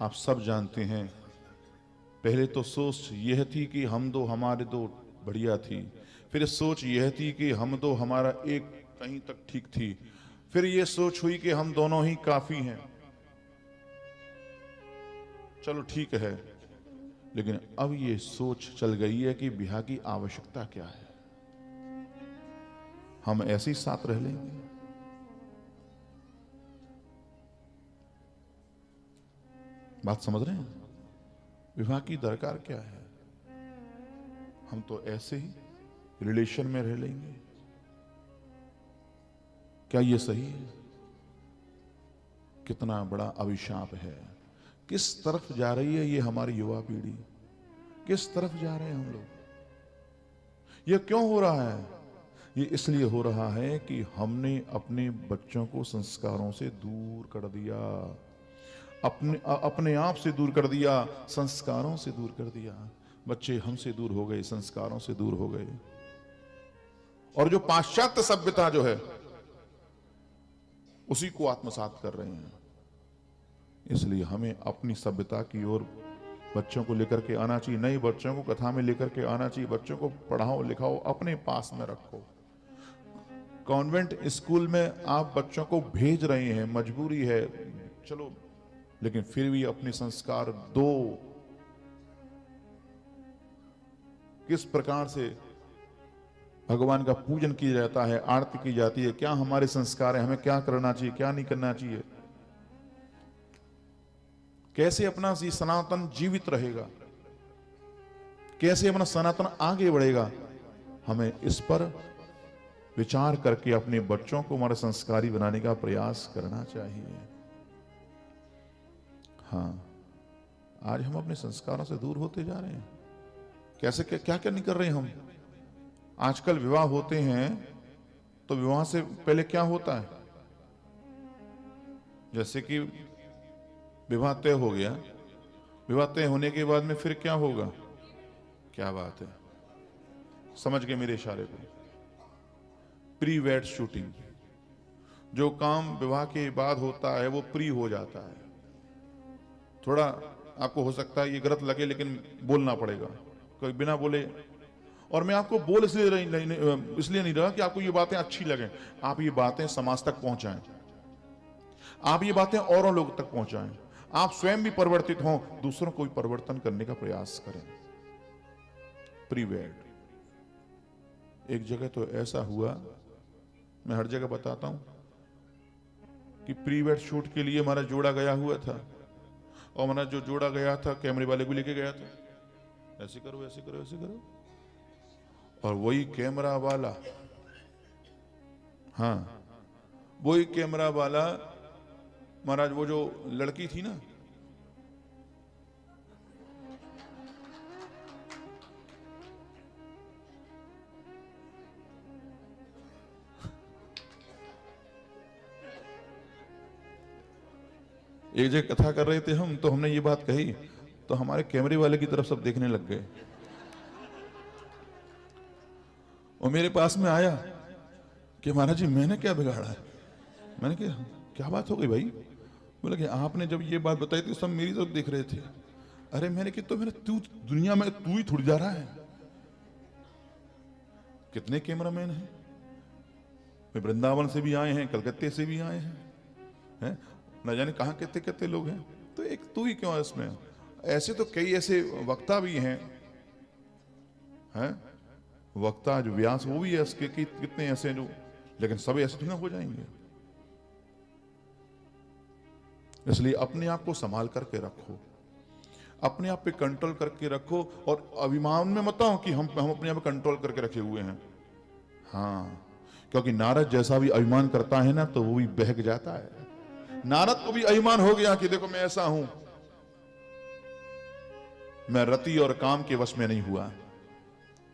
आप सब जानते हैं, पहले तो सोच यह थी कि हम दो हमारे दो बढ़िया थी, फिर सोच यह थी कि हम दो हमारा एक कहीं तक ठीक थी, फिर यह सोच हुई कि हम दोनों ही काफी हैं। चलो ठीक है, लेकिन अब ये सोच चल गई है कि ब्याह की आवश्यकता क्या है। हम ऐसे ही साथ रह लेंगे। बात समझ रहे हैं? विवाह की दरकार क्या है? हम तो ऐसे ही रिलेशन में रह लेंगे। क्या ये सही है? कितना बड़ा अभिशाप है। किस तरफ जा रही है ये हमारी युवा पीढ़ी? किस तरफ जा रहे हैं हम लोग? ये क्यों हो रहा है? ये इसलिए हो रहा है कि हमने अपने बच्चों को संस्कारों से दूर कर दिया, अपने आप से दूर कर दिया, संस्कारों से दूर कर दिया। बच्चे हमसे दूर हो गए, संस्कारों से दूर हो गए। और जो पाश्चात्य सभ्यता जो है उसी को आत्मसात कर रहे हैं। इसलिए हमें अपनी सभ्यता की ओर बच्चों को लेकर के आना चाहिए। नए बच्चों को कथा में लेकर के आना चाहिए। बच्चों को पढ़ाओ लिखाओ, अपने पास में रखो। कॉन्वेंट स्कूल में आप बच्चों को भेज रहे हैं, मजबूरी है, चलो, लेकिन फिर भी अपने संस्कार दो। किस प्रकार से भगवान का पूजन किया जाता है, आरती की जाती है, क्या हमारे संस्कार है, हमें क्या करना चाहिए, क्या नहीं करना चाहिए, कैसे अपना ये सनातन जीवित रहेगा, कैसे अपना सनातन आगे बढ़ेगा, हमें इस पर विचार करके अपने बच्चों को हमारे संस्कारी बनाने का प्रयास करना चाहिए। हाँ, आज हम अपने संस्कारों से दूर होते जा रहे हैं। कैसे क्या क्या नहीं कर रहे हैं हम? आजकल विवाह होते हैं तो विवाह से पहले क्या होता है? जैसे कि विवाह तय हो गया, विवाह तय होने के बाद में फिर क्या होगा? क्या बात है, समझ गए मेरे इशारे को? प्री वेड शूटिंग, जो काम विवाह के बाद होता है वो प्री हो जाता है। थोड़ा आपको हो सकता है ये गलत लगे, लेकिन बोलना पड़ेगा, कोई बिना बोले। और मैं आपको बोल इसलिए नहीं रहा कि आपको ये बातें अच्छी लगें। आप ये बातें समाज तक पहुंचाएं, आप ये बातें औरों लोगों तक पहुंचाएं, आप स्वयं भी परिवर्तित हों, दूसरों को भी परिवर्तन करने का प्रयास करें। प्री वेड, एक जगह तो ऐसा हुआ, मैं हर जगह बताता हूं कि प्री वेड शूट के लिए हमारा जोड़ा गया हुआ था, और हमारा जो जोड़ा गया था कैमरे वाले को लेके गया था, ऐसे करो ऐसे करो ऐसे करो, और वही कैमरा वाला, हाँ वही कैमरा वाला महाराज, वो जो लड़की थी ना, एक जगह कथा कर रहे थे हम, तो हमने ये बात कही तो हमारे कैमरे वाले की तरफ सब देखने लग गए। और मेरे पास में आया कि महाराज जी मैंने क्या बिगाड़ा है? मैंने कहा क्या बात हो गई भाई? बोला कि आपने जब ये बात बताई थी सब मेरी तरफ देख रहे थे। अरे मैंने कि तो मेरे तू दुनिया में तू ही थोड़ी जा रहा है, कितने कैमरामैन हैं, वृंदावन से भी आए हैं, कलकत्ते से भी आए हैं, न जाने कहां कितने कितने लोग हैं, तो एक तू ही क्यों है इसमें? ऐसे तो कई ऐसे वक्ता भी हैं, वक्ता जो व्यास वो भी है इसके कितने ऐसे जो, लेकिन सब ऐसे थोड़ा हो जाएंगे। इसलिए अपने आप को संभाल करके रखो, अपने आप पे कंट्रोल करके रखो, और अभिमान में मत आओ कि हम अपने आप पे कंट्रोल करके रखे हुए हैं। हाँ, क्योंकि नारद जैसा भी अभिमान करता है ना तो वो भी बहक जाता है। नारद को भी अभिमान हो गया कि देखो मैं ऐसा हूं, मैं रति और काम के वश में नहीं हुआ।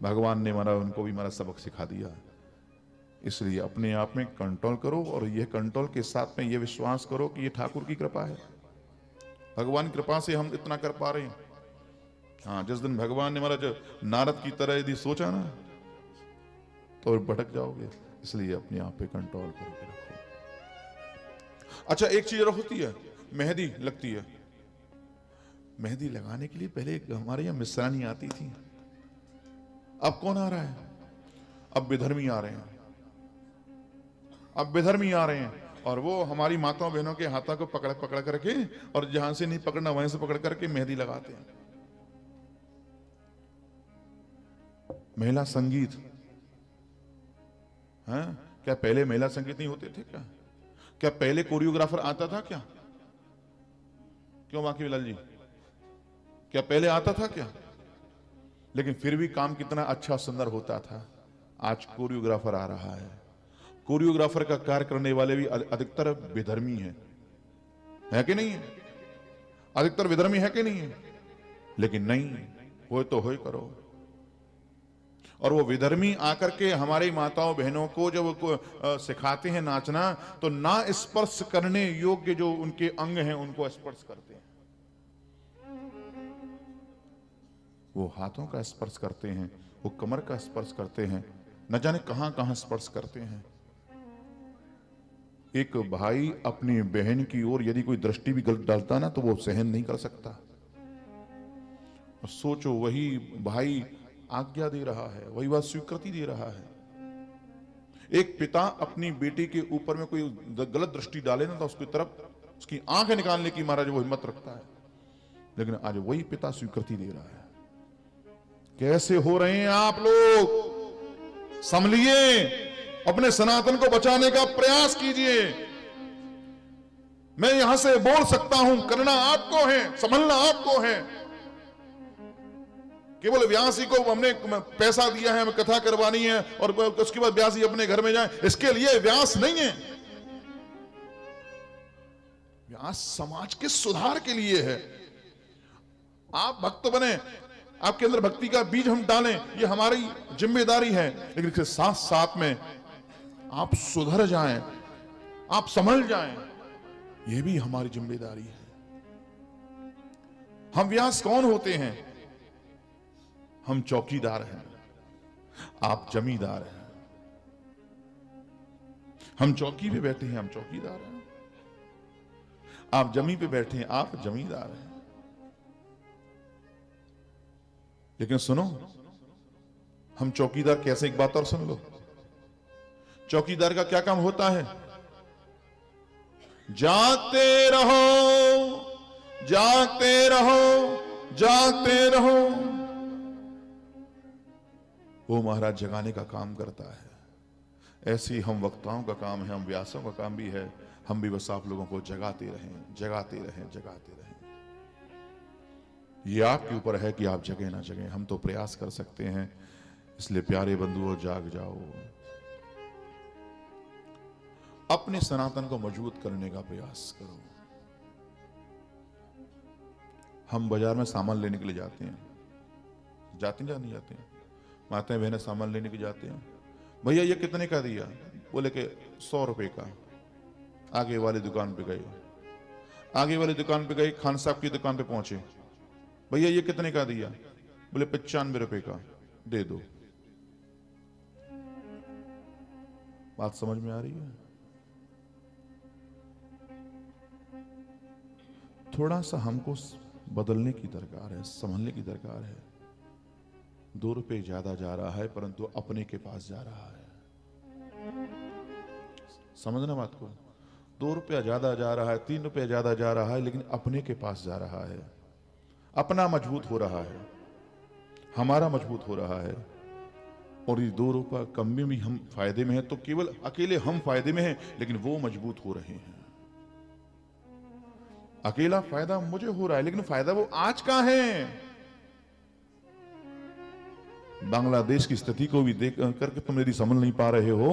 भगवान ने उनको भी सबक सिखा दिया। इसलिए अपने आप में कंट्रोल करो, और यह कंट्रोल के साथ में यह विश्वास करो कि यह ठाकुर की कृपा है। भगवान की कृपा से हम इतना कर पा रहे हैं। हाँ, जिस दिन भगवान ने जो नारद की तरह यदि सोचा ना तो भटक जाओगे। इसलिए अपने आप पे कंट्रोल करके रखो। अच्छा, एक चीज और होती है, मेहंदी लगती है, मेहंदी लगाने के लिए पहले हमारे यहाँ मिश्रानी आती थी। अब कौन आ रहा है? अब विधर्मी आ रहे हैं। अब विधर्मी आ रहे हैं और वो हमारी माताओं बहनों के हाथों को पकड़ पकड़ करके, और जहां से नहीं पकड़ना वहीं से पकड़ करके मेहंदी लगाते हैं। महिला संगीत, हाँ? क्या पहले महिला संगीत नहीं होते थे क्या? क्या पहले कोरियोग्राफर आता था क्या? क्यों बाकी लाल जी, क्या पहले आता था क्या? लेकिन फिर भी काम कितना अच्छा सुंदर होता था। आज कोरियोग्राफर आ रहा है। कोरियोग्राफर का कार्य करने वाले भी अधिकतर विधर्मी है कि नहीं है? अधिकतर विधर्मी है कि नहीं है? लेकिन नहीं, हो तो हो करो। और वो विधर्मी आकर के हमारी माताओं बहनों को जब सिखाते हैं नाचना, तो ना स्पर्श करने योग्य जो उनके अंग हैं उनको स्पर्श करते हैं। वो हाथों का स्पर्श करते हैं, वो कमर का स्पर्श करते हैं, न जाने कहां कहां स्पर्श करते हैं। एक भाई अपनी बहन की ओर यदि कोई दृष्टि भी गलत डालता ना, तो वो सहन नहीं कर सकता। और सोचो, वही भाई आज्ञा दे रहा है, वही बात स्वीकृति दे रहा है। एक पिता अपनी बेटी के ऊपर में कोई गलत दृष्टि डाले ना, तो उसकी तरफ उसकी आंखें निकालने की महाराज वो हिम्मत रखता है। लेकिन आज वही पिता स्वीकृति दे रहा है। कैसे हो रहे हैं आप लोग? संभलिए, अपने सनातन को बचाने का प्रयास कीजिए। मैं यहां से बोल सकता हूं, करना आपको है, संभलना आपको है। केवल व्यासी को हमने पैसा दिया है, हमें कथा करवानी है और उसके बाद व्यासी अपने घर में जाए, इसके लिए व्यास नहीं है। व्यास समाज के सुधार के लिए है। आप भक्त बने, आपके अंदर भक्ति का बीज हम डालें, ये हमारी जिम्मेदारी है। लेकिन इसके साथ साथ में आप सुधर जाएं, आप संभल जाएं, ये भी हमारी जिम्मेदारी है। हम व्यास कौन होते हैं? हम चौकीदार हैं, आप जमींदार हैं। हम चौकी पे बैठे हैं, हम चौकीदार हैं। आप जमी पे बैठे हैं, आप जमींदार हैं। लेकिन सुनो, हम चौकीदार कैसे, एक बात और सुन लो। चौकीदार का क्या काम होता है? जागते रहो, जागते रहो, जागते रहो। वो महाराज जगाने का काम करता है। ऐसे ही हम वक्ताओं का काम है, हम व्यासों का काम भी है। हम भी बस आप लोगों को जगाते रहें, जगाते रहें, जगाते रहें। ये आपके ऊपर है कि आप जगें ना जगें। हम तो प्रयास कर सकते हैं। इसलिए प्यारे बंधुओं, जाग जाओ, अपने सनातन को मजबूत करने का प्रयास करो। हम बाजार में सामान लेने के लिए जाते हैं, जाते नहीं जाते हैं? माताएं बहनें सामान लेने के जाते हैं। भैया ये कितने का दिया? बोले कि 100 रुपए का। आगे वाली दुकान पे गए, आगे वाली दुकान पे गए, खान साहब की दुकान पे पहुंचे। भैया ये कितने का दिया? बोले 95 रुपए का। दे दो। बात समझ में आ रही है? थोड़ा सा हमको बदलने की दरकार है, संभलने की दरकार है। 2 रुपए ज्यादा जा रहा है, परंतु अपने के पास जा रहा है। समझना बात को। 2 रुपया ज्यादा जा रहा है, 3 रुपया ज्यादा जा रहा है, लेकिन अपने के पास जा रहा है। अपना मजबूत हो रहा है, हमारा मजबूत हो रहा है। और ये 2 रुपया कम में भी हम फायदे में हैं, तो केवल अकेले हम फायदे में हैं, लेकिन वो मजबूत हो रहे हैं। अकेला फायदा मुझे हो रहा है, लेकिन फायदा वो आज का है। बांग्लादेश की स्थिति को भी देख करके तुम यदि समझ नहीं पा रहे हो,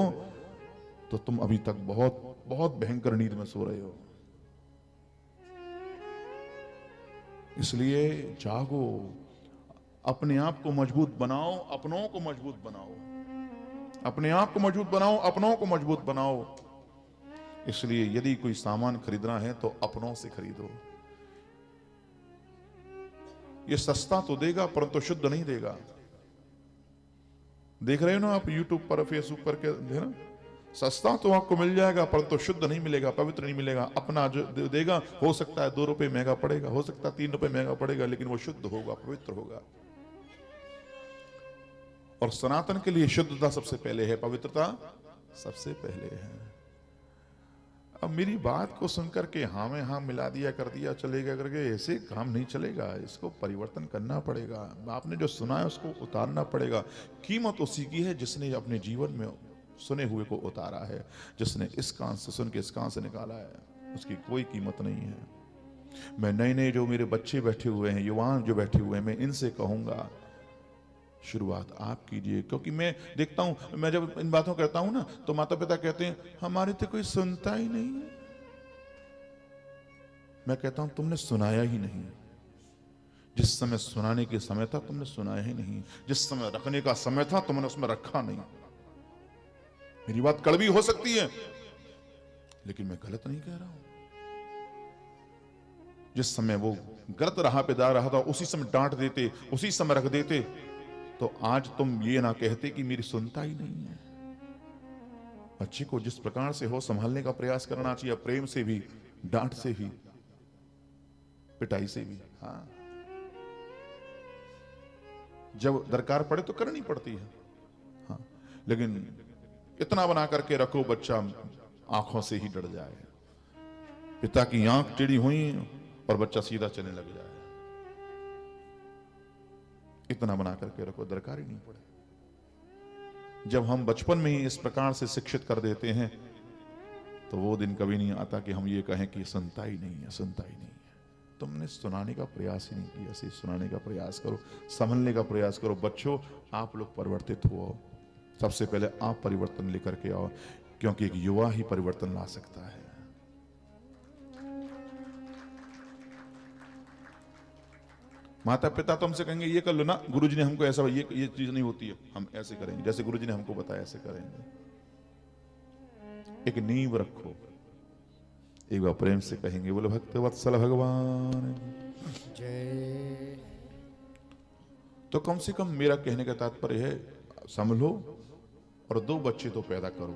तो तुम अभी तक बहुत बहुत भयंकर नींद में सो रहे हो। इसलिए जागो, अपने आप को मजबूत बनाओ, अपनों को मजबूत बनाओ, अपने आप को मजबूत बनाओ, अपनों को मजबूत बनाओ। इसलिए यदि कोई सामान खरीदना है तो अपनों से खरीदो। ये सस्ता तो देगा, परंतु शुद्ध नहीं देगा। देख रहे हो ना आप यूट्यूब पर, फेसबुक पर के, है ना, सस्ता तो आपको मिल जाएगा परंतु शुद्ध नहीं मिलेगा, पवित्र नहीं मिलेगा। अपना जो देगा हो सकता है 2 रुपए महंगा पड़ेगा, हो सकता है 3 रुपए महंगा पड़ेगा, लेकिन वो शुद्ध होगा, पवित्र होगा। और सनातन के लिए शुद्धता सबसे पहले है, पवित्रता सबसे पहले है। अब मेरी बात को सुनकर के हाँ में हाँ मिला दिया, कर दिया, चलेगा करके ऐसे काम नहीं चलेगा। इसको परिवर्तन करना पड़ेगा। आपने जो सुना है उसको उतारना पड़ेगा। कीमत उसी की है जिसने अपने जीवन में सुने हुए को उतारा है, जिसने इस कान से सुन के इस कान से निकाला है, उसकी कोई कीमत नहीं है। मैं नए नए जो मेरे बच्चे बैठे हुए हैं, युवा जो बैठे हुए हैं, मैं इनसे कहूंगा शुरुआत आप कीजिए। क्योंकि मैं देखता हूं, मैं जब इन बातों कहता हूं ना, तो माता पिता कहते हैं हमारे तो कोई सुनता ही नहीं है। मैं कहता हूं तुमने सुनाया ही नहीं। जिस समय सुनाने के समय था तुमने सुनाया ही नहीं। जिस समय रखने का समय था तुमने उसमें रखा नहीं। मेरी बात कड़वी हो सकती है, लेकिन मैं गलत नहीं कह रहा हूं। जिस समय वो गलत राह पे जा रहा था उसी समय डांट देते, उसी समय रख देते, तो आज तुम ये ना कहते कि मेरी सुनता ही नहीं है। बच्चे को जिस प्रकार से हो संभालने का प्रयास करना चाहिए, प्रेम से भी, डांट से भी, पिटाई से भी। हाँ, जब दरकार पड़े तो करनी पड़ती है। हाँ, लेकिन इतना बना करके रखो बच्चा आंखों से ही डर जाए। पिता की आंख टेढ़ी हुई और बच्चा सीधा चलने लग जाए। इतना बना करके रखो, दरकार ही नहीं पड़े। जब हम बचपन में ही इस प्रकार से शिक्षित कर देते हैं तो वो दिन कभी नहीं आता कि हम ये कहें कि सुनता ही नहीं है, सुनता ही नहीं है। तुमने सुनाने का प्रयास ही नहीं किया। ऐसे सुनाने का प्रयास करो, समझने का प्रयास करो। बच्चों, आप लोग परिवर्तित हो। सबसे पहले आप परिवर्तन लेकर के आओ, क्योंकि एक युवा ही परिवर्तन ला सकता है। माता पिता तो हमसे कहेंगे ये कर लो ना, गुरुजी ने हमको ऐसा, ये चीज नहीं होती है, हम ऐसे करेंगे, जैसे गुरुजी ने हमको बताया ऐसे करेंगे। एक नींव रखो। एक बार प्रेम से कहेंगे, बोले भक्त वत्सल भगवान जय। तो कम से कम मेरा कहने का तात्पर्य है, संभलो और 2 बच्चे तो पैदा करो।